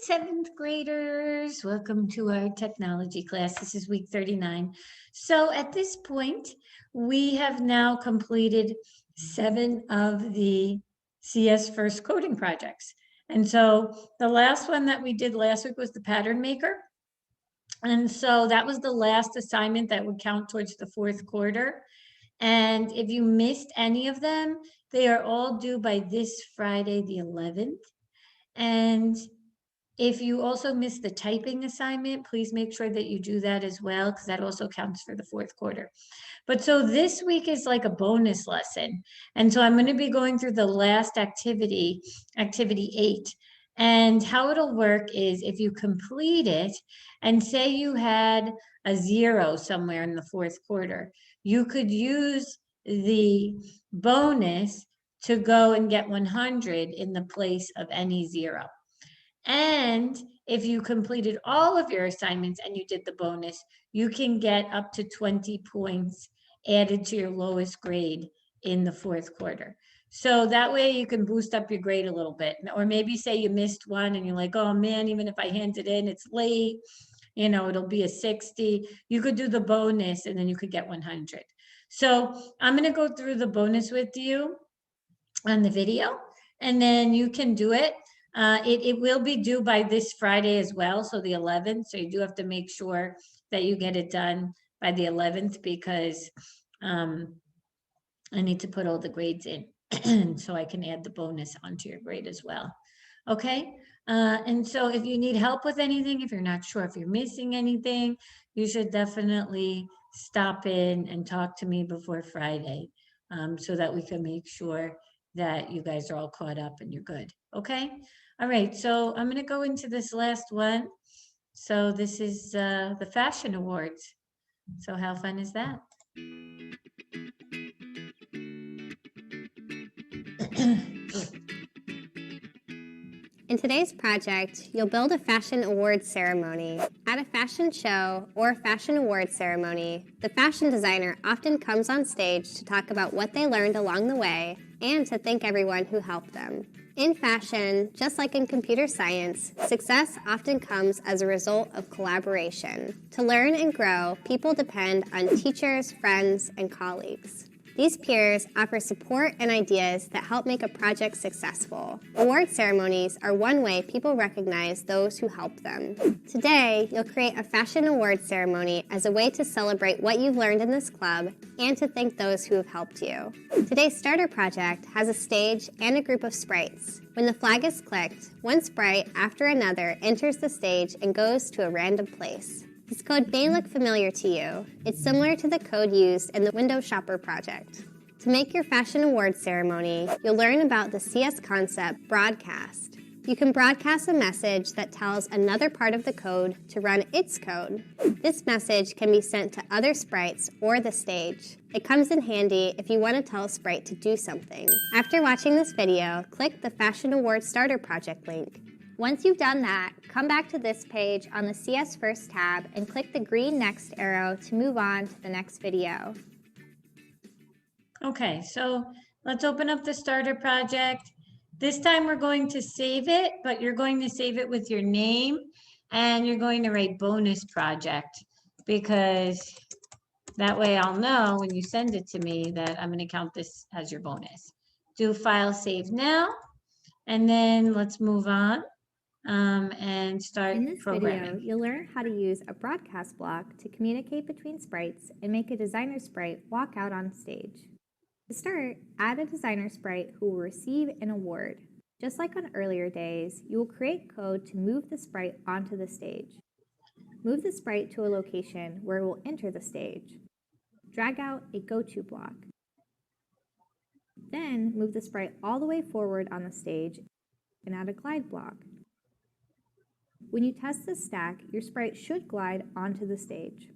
seventh graders. Welcome to our technology class. This is week 39. So at this point, we have now completed 7 of the CS First coding projects. And so the last one that we did last week was the pattern maker. And so that was the last assignment that would count towards the fourth quarter. And if you missed any of them, they are all due by this Friday, the 11th. And if you also missed the typing assignment, please make sure that you do that as well, because that also counts for the fourth quarter. But so this week is like a bonus lesson. And so I'm going to be going through the last activity, activity 8. And how it'll work is if you complete it and say you had a 0 somewhere in the fourth quarter, you could use the bonus to go and get 100 in the place of any 0. And if you completed all of your assignments and you did the bonus, you can get up to 20 points added to your lowest grade in the fourth quarter. So that way you can boost up your grade a little bit. Or maybe say you missed one and you're like, oh man, even if I hand it in, it's late, you know, it'll be a 60. You could do the bonus and then you could get 100. So I'm going to go through the bonus with you on the video, and then you can do it. It will be due by this Friday as well, so the 11th. So you do have to make sure that you get it done by the 11th because I need to put all the grades in so I can add the bonus onto your grade as well. Okay, and so if you need help with anything, if you're not sure if you're missing anything, you should definitely stop in and talk to me before Friday so that we can make sure that you guys are all caught up and you're good. Okay. All right. So I'm going to go into this last one. So this is the fashion awards. So how fun is that? In today's project, you'll build a fashion awards ceremony. At a fashion show or fashion awards ceremony, the fashion designer often comes on stage to talk about what they learned along the way and to thank everyone who helped them. In fashion, just like in computer science, success often comes as a result of collaboration. To learn and grow, people depend on teachers, friends, and colleagues. These peers offer support and ideas that help make a project successful. Award ceremonies are one way people recognize those who helped them. Today, you'll create a fashion award ceremony as a way to celebrate what you've learned in this club and to thank those who have helped you. Today's starter project has a stage and a group of sprites. When the flag is clicked, one sprite after another enters the stage and goes to a random place. This code may look familiar to you. It's similar to the code used in the Window Shopper project. To make your fashion awards ceremony, you'll learn about the CS concept broadcast. You can broadcast a message that tells another part of the code to run its code. This message can be sent to other sprites or the stage. It comes in handy if you want to tell a sprite to do something. After watching this video, click the Fashion Awards Starter Project link. Once you've done that, come back to this page on the CS First tab and click the green next arrow to move on to the next video. Okay, so let's open up the starter project. This time we're going to save it, but you're going to save it with your name and you're going to write bonus project because that way I'll know when you send it to me that I'm going to count this as your bonus. Do file save now, and then let's move on. And start In this programming. video, you'll learn how to use a broadcast block to communicate between sprites and make a designer sprite walk out on stage. To start, add a designer sprite who will receive an award. Just like on earlier days, you will create code to move the sprite onto the stage. Move the sprite to a location where it will enter the stage. Drag out a go-to block. Then move the sprite all the way forward on the stage and add a glide block. When you test the stack, your sprite should glide onto the stage.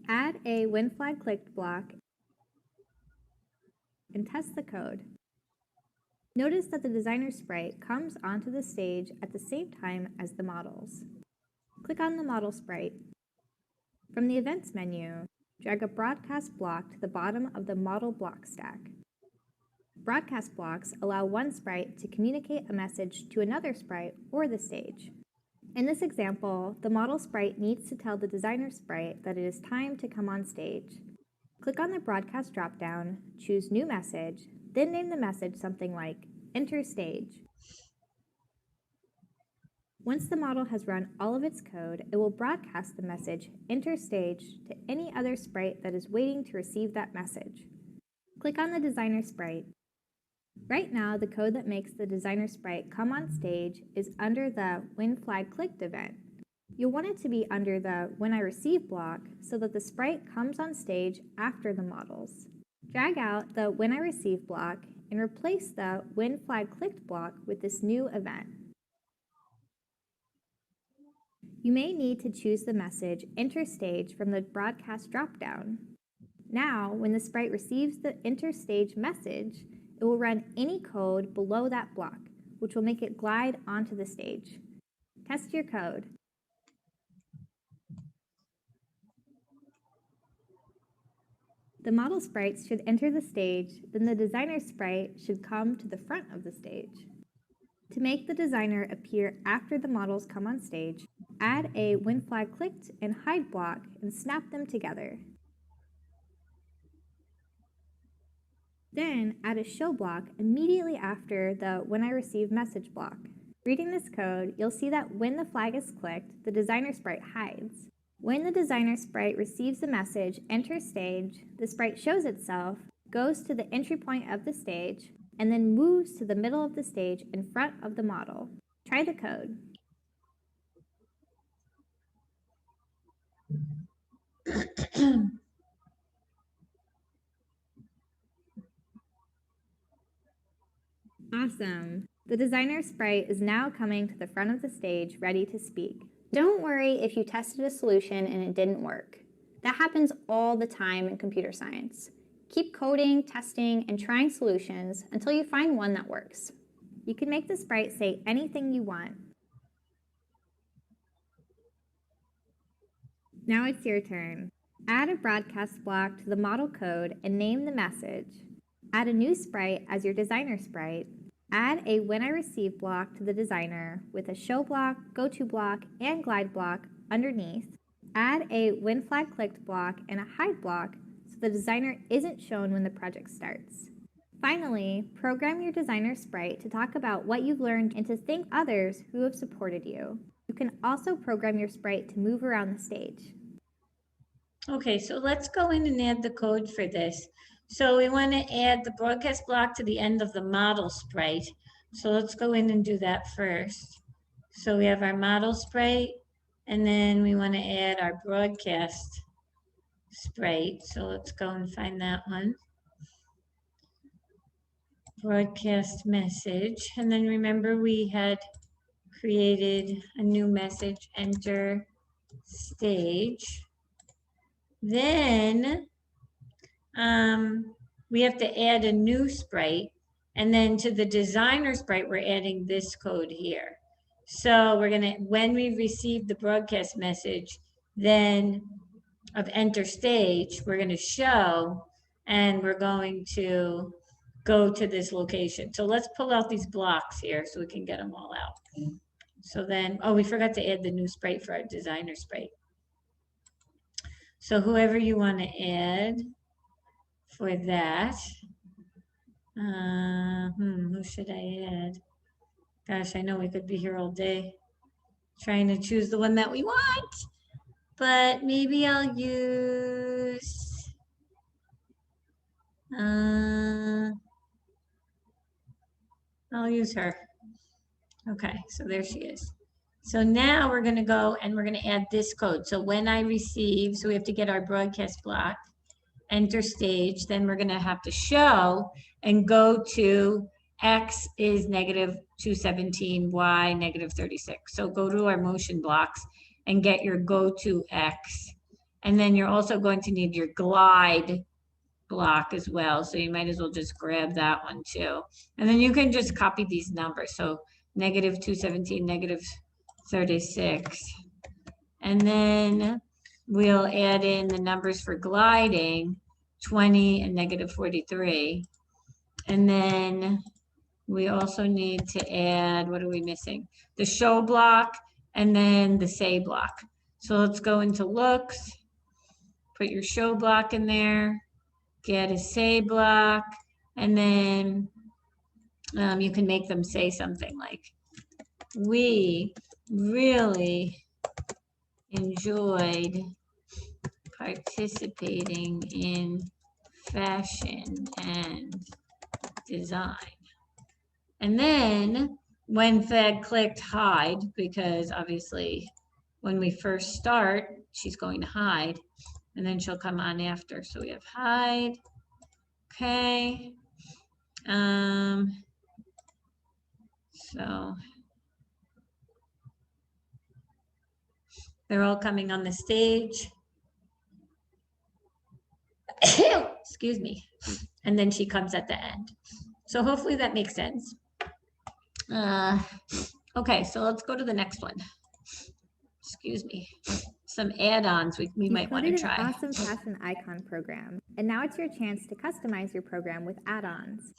Add a when flag clicked block and test the code. Notice that the designer sprite comes onto the stage at the same time as the models. Click on the model sprite. From the events menu, drag a broadcast block to the bottom of the model block stack. Broadcast blocks allow one sprite to communicate a message to another sprite or the stage. In this example, the model sprite needs to tell the designer sprite that it is time to come on stage. Click on the broadcast dropdown, choose New Message, then name the message something like Enter Stage. Once the model has run all of its code, it will broadcast the message Enter Stage to any other sprite that is waiting to receive that message. Click on the designer sprite. Right now, the code that makes the designer sprite come on stage is under the When Flag Clicked event. You'll want it to be under the When I Receive block so that the sprite comes on stage after the models. Drag out the When I Receive block and replace the When Flag Clicked block with this new event. You may need to choose the message Enter Stage from the broadcast dropdown. Now, when the sprite receives the Enter Stage message, it will run any code below that block, which will make it glide onto the stage. Test your code. The model sprites should enter the stage, then the designer sprite should come to the front of the stage. To make the designer appear after the models come on stage, add a When Flag Clicked and Hide block and snap them together. Then add a show block immediately after the When I Receive message block. Reading this code, you'll see that when the flag is clicked, the designer sprite hides. When the designer sprite receives the message Enter Stage, the sprite shows itself, goes to the entry point of the stage, and then moves to the middle of the stage in front of the model. Try the code. Awesome! The designer sprite is now coming to the front of the stage, ready to speak. Don't worry if you tested a solution and it didn't work. That happens all the time in computer science. Keep coding, testing, and trying solutions until you find one that works. You can make the sprite say anything you want. Now it's your turn. Add a broadcast block to the model code and name the message. Add a new sprite as your designer sprite. Add a When I Receive block to the designer with a show block, go to block, and glide block underneath. Add a When Flag Clicked block and a hide block so the designer isn't shown when the project starts. Finally, program your designer sprite to talk about what you've learned and to thank others who have supported you. You can also program your sprite to move around the stage. Okay, so let's go in and add the code for this. So we want to add the broadcast block to the end of the model sprite. So let's go in and do that first. So we have our model sprite, and then we want to add our broadcast sprite. So let's go and find that one. Broadcast message. And then remember we had created a new message, Enter Stage. Then we have to add a new sprite, and then to the designer sprite, we're adding this code here. So we're gonna, when we receive the broadcast message, then of Enter Stage, we're gonna show, and we're going to go to this location. So let's pull out these blocks here so we can get them all out. So then, oh, we forgot to add the new sprite for our designer sprite. So whoever you want to add for that, who should I add? Gosh, I know we could be here all day trying to choose the one that we want, but maybe I'll use, her. Okay, so there she is. So now we're going to go and we're going to add this code. So when I receive, so we have to get our broadcast block, Enter Stage, then we're going to have to show and go to X is -217, Y -36. So go to our motion blocks and get your go to X. And then you're also going to need your glide block as well. So you might as well just grab that one too. And then you can just copy these numbers. So -217, -36. And then we'll add in the numbers for gliding, 20 and -43. And then we also need to add, what are we missing? The show block and then the say block. So let's go into looks, put your show block in there, get a say block, and then you can make them say something like, we really enjoyed participating in fashion and design. And then when Fed clicked hide, because obviously when we first start, she's going to hide, and then she'll come on after. So we have hide. Okay. So they're all coming on the stage. Excuse me. And then she comes at the end. So hopefully that makes sense. Okay, so let's go to the next one. Excuse me. Some add-ons we might want to try. An awesome fashion icon program, and now it's your chance to customize your program with add-ons.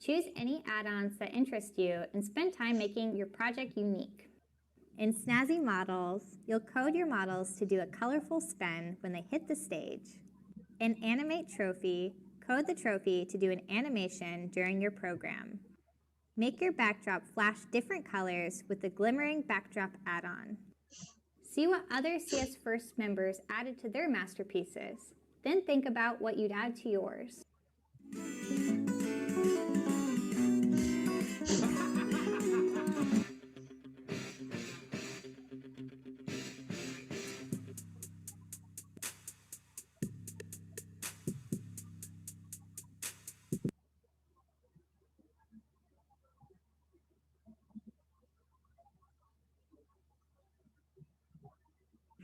Choose any add-ons that interest you and spend time making your project unique. In Snazzy Models, you'll code your models to do a colorful spin when they hit the stage. In Animate Trophy, code the trophy to do an animation during your program. Make your backdrop flash different colors with the Glimmering Backdrop add-on. See what other CS First members added to their masterpieces. Then think about what you'd add to yours.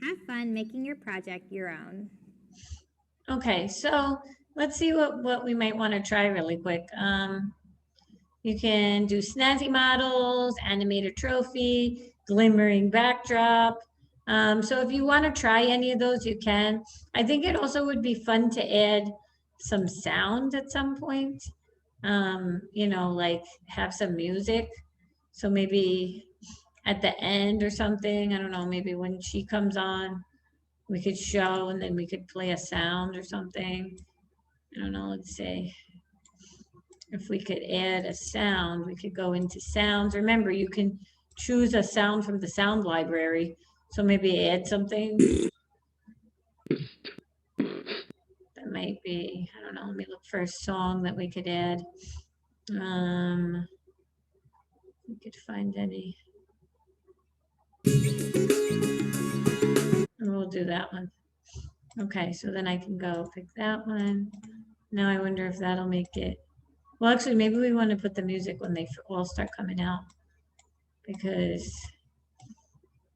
Have fun making your project your own. Okay, so let's see what we might want to try really quick. You can do Snazzy Models, Animate a Trophy, Glimmering Backdrop. So if you want to try any of those, you can. I think it also would be fun to add some sound at some point. You know, like have some music. So maybe at the end or something, I don't know, maybe when she comes on, we could show and then we could play a sound or something. I don't know, let's say if we could add a sound, we could go into sounds. Remember, you can choose a sound from the sound library. So maybe add something that might be, I don't know, let me look for a song that we could add. We could find any. And we'll do that one. Okay, so then I can go pick that one. Now I wonder if that'll make it. Well, actually, maybe we want to put the music when they all start coming out, because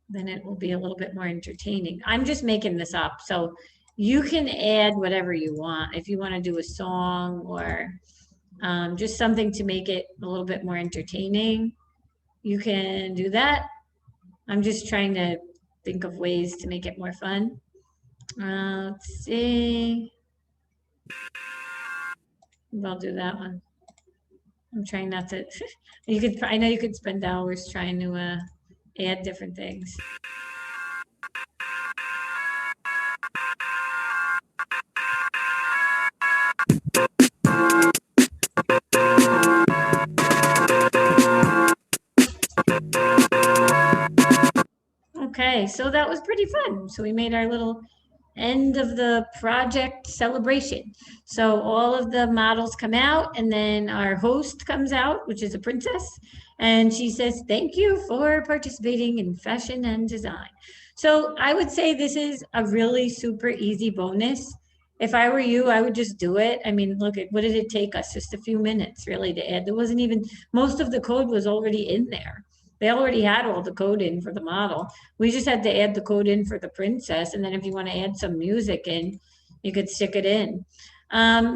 then it will be a little bit more entertaining. I'm just making this up, so you can add whatever you want. If you want to do a song or just something to make it a little bit more entertaining, you can do that. I'm just trying to think of ways to make it more fun. Let's see. I'll do that one. I'm trying not to. You could. I know you could spend hours trying to add different things. Okay, so that was pretty fun. So we made our little end of the project celebration. So all of the models come out, and then our host comes out, which is a princess, and she says, "Thank you for participating in fashion and design." So I would say this is a really super easy bonus. If I were you, I would just do it. I mean, look at what did it take us? Just a few minutes really to add. There wasn't even, most of the code was already in there. They already had all the code in for the model. We just had to add the code in for the princess. And then if you want to add some music in, you could stick it in.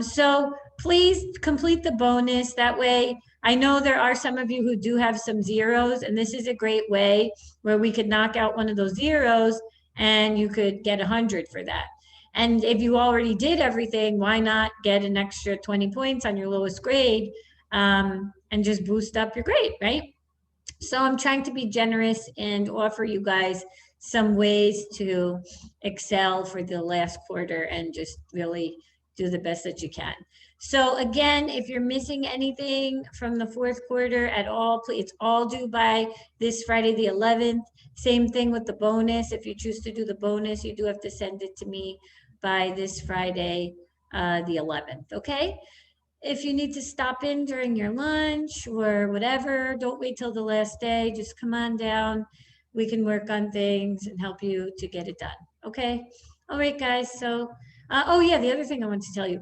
So please complete the bonus. That way, I know there are some of you who do have some zeros, and this is a great way where we could knock out one of those zeros and you could get 100 for that. And if you already did everything, why not get an extra 20 points on your lowest grade and just boost up your grade, right? So I'm trying to be generous and offer you guys some ways to excel for the last quarter and just really do the best that you can. So again, if you're missing anything from the fourth quarter at all, please, it's all due by this Friday, the 11th. Same thing with the bonus. If you choose to do the bonus, you do have to send it to me by this Friday, the 11th. Okay. If you need to stop in during your lunch or whatever, don't wait till the last day. Just come on down. We can work on things and help you to get it done. Okay. All right, guys. So, oh yeah, the other thing I want to tell you,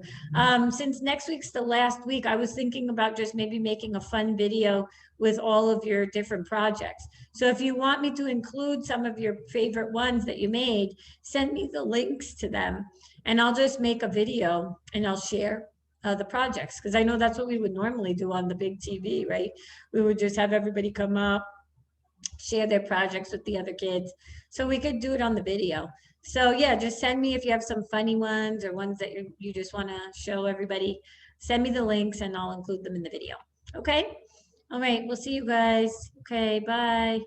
since next week's the last week, I was thinking about just maybe making a fun video with all of your different projects. So if you want me to include some of your favorite ones that you made, send me the links to them and I'll just make a video and I'll share the projects, because I know that's what we would normally do on the big TV, right? We would just have everybody come up, share their projects with the other kids. So we could do it on the video. So yeah, just send me if you have some funny ones or ones that you just want to show everybody. Send me the links and I'll include them in the video. Okay? All right, we'll see you guys. Okay, bye.